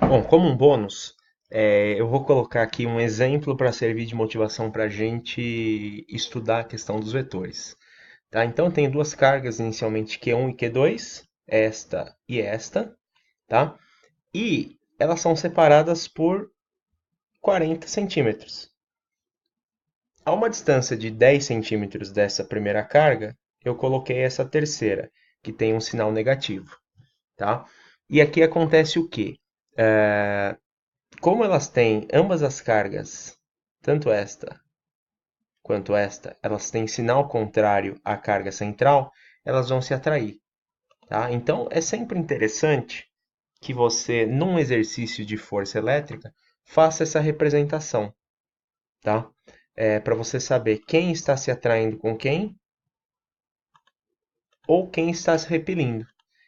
Bom, como um bônus, eu vou colocar aqui um exemplo para servir de motivação para a gente estudar a questão dos vetores. Tá? Então, tem duas cargas inicialmente Q1 e Q2, esta e esta, tá? E elas são separadas por 40 centímetros. A uma distância de 10 centímetros dessa primeira carga, eu coloquei essa terceira, que tem um sinal negativo. Tá? E aqui acontece o quê? Como elas têm ambas as cargas, tanto esta quanto esta, elas têm sinal contrário à carga central, elas vão se atrair. Tá? Então é sempre interessante que você, num exercício de força elétrica, faça essa representação. Tá? Para você saber quem está se atraindo com quem ou quem está se repelindo.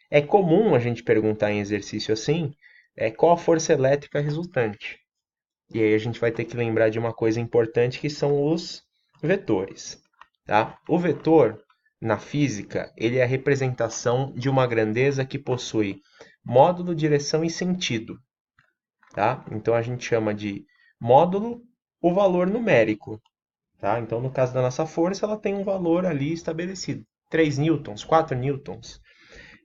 É comum a gente perguntar em exercício assim, qual a força elétrica resultante. E aí a gente vai ter que lembrar de uma coisa importante que são os vetores. Tá? O vetor, na física, ele é a representação de uma grandeza que possui módulo, direção e sentido. Tá? Então a gente chama de módulo o valor numérico. Tá? Então, no caso da nossa força, ela tem um valor ali estabelecido. 3 newtons, 4 newtons.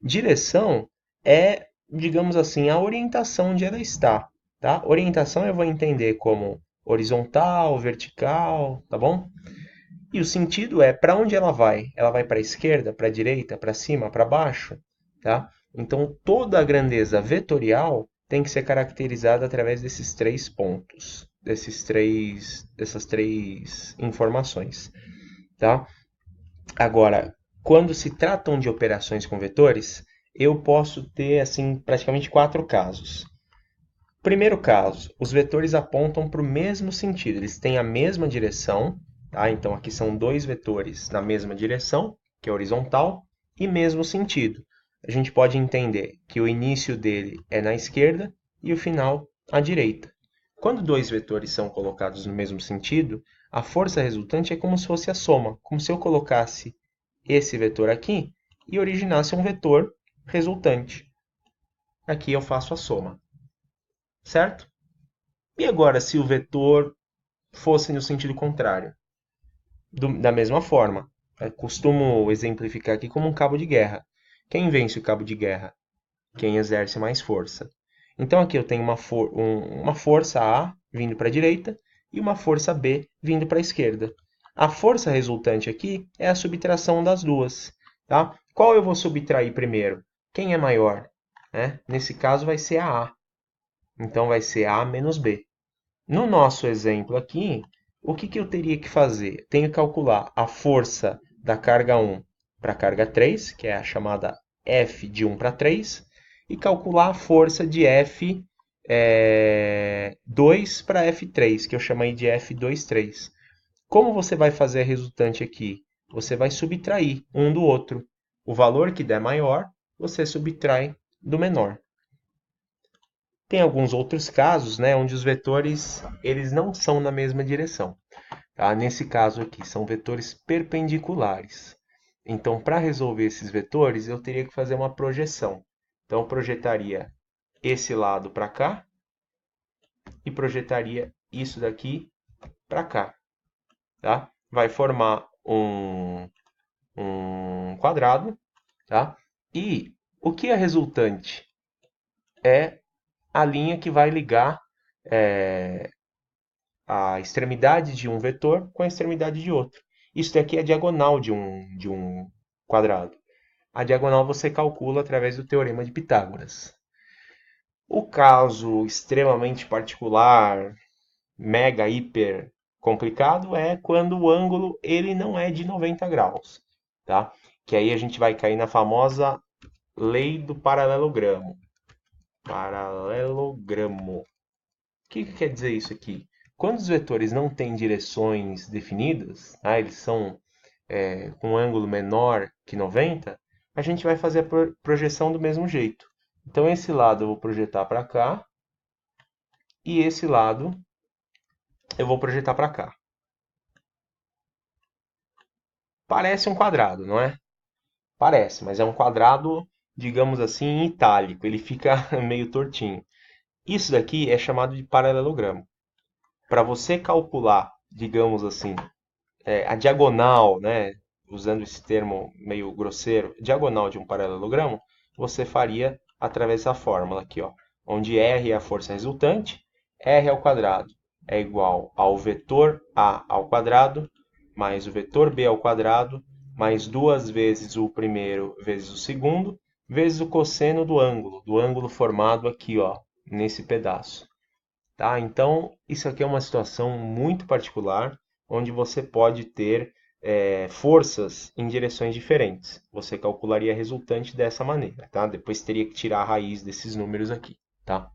Direção é, digamos assim, a orientação onde ela está. Tá? Orientação eu vou entender como horizontal, vertical, tá bom? E o sentido é para onde ela vai. Ela vai para a esquerda, para a direita, para cima, para baixo, tá? Então toda a grandeza vetorial tem que ser caracterizada através desses três pontos, dessas três informações, tá? Agora, quando se tratam de operações com vetores, eu posso ter assim praticamente quatro casos. Primeiro caso, os vetores apontam para o mesmo sentido, eles têm a mesma direção, tá? Então aqui são dois vetores na mesma direção, que é horizontal, e mesmo sentido. A gente pode entender que o início dele é na esquerda e o final à direita. Quando dois vetores são colocados no mesmo sentido, a força resultante é como se fosse a soma, como se eu colocasse esse vetor aqui e originasse um vetor resultante. Aqui eu faço a soma, certo? E agora, se o vetor fosse no sentido contrário? Da mesma forma, eu costumo exemplificar aqui como um cabo de guerra. Quem vence o cabo de guerra? Quem exerce mais força. Então aqui eu tenho uma força A vindo para a direita e uma força B vindo para a esquerda. A força resultante aqui é a subtração das duas. Tá? Qual eu vou subtrair primeiro? Quem é maior? Nesse caso vai ser a A. Então vai ser A menos B. No nosso exemplo aqui, o que eu teria que fazer? Tenho que calcular a força da carga 1 para a carga 3, que é a chamada F de 1 para 3, e calcular a força de F 2 para F3, que eu chamei de F23. Como você vai fazer a resultante aqui? Você vai subtrair um do outro. O valor que der maior, você subtrai do menor. Tem alguns outros casos, né, onde os vetores eles não são na mesma direção. Tá? Nesse caso aqui, são vetores perpendiculares. Então, para resolver esses vetores, eu teria que fazer uma projeção. Então, eu projetaria esse lado para cá e projetaria isso daqui para cá. Tá? Vai formar um quadrado. Tá? E o que é resultante? É a linha que vai ligar a extremidade de um vetor com a extremidade de outro. Isso daqui é a diagonal de um quadrado. A diagonal você calcula através do teorema de Pitágoras. O caso extremamente particular, mega, hiper complicado é quando o ângulo ele não é de 90 graus, tá? Que aí a gente vai cair na famosa lei do paralelogramo. Paralelogramo. O que quer dizer isso aqui? Quando os vetores não têm direções definidas, tá? Eles são com um ângulo menor que 90, a gente vai fazer a projeção do mesmo jeito. Então, esse lado eu vou projetar para cá e esse lado eu vou projetar para cá. Parece um quadrado, não é? Parece, mas é um quadrado, digamos assim, em itálico. Ele fica meio tortinho. Isso daqui é chamado de paralelogramo. Para você calcular, digamos assim, a diagonal, né, usando esse termo meio grosseiro, diagonal de um paralelogramo, você faria através da fórmula aqui, ó, onde R é a força resultante, R ao quadrado é igual ao vetor A ao quadrado mais o vetor B ao quadrado mais duas vezes o primeiro vezes o segundo vezes o cosseno do ângulo formado aqui, ó, nesse pedaço. Tá? Então, isso aqui é uma situação muito particular, onde você pode ter forças em direções diferentes. Você calcularia a resultante dessa maneira, tá? Depois teria que tirar a raiz desses números aqui, tá?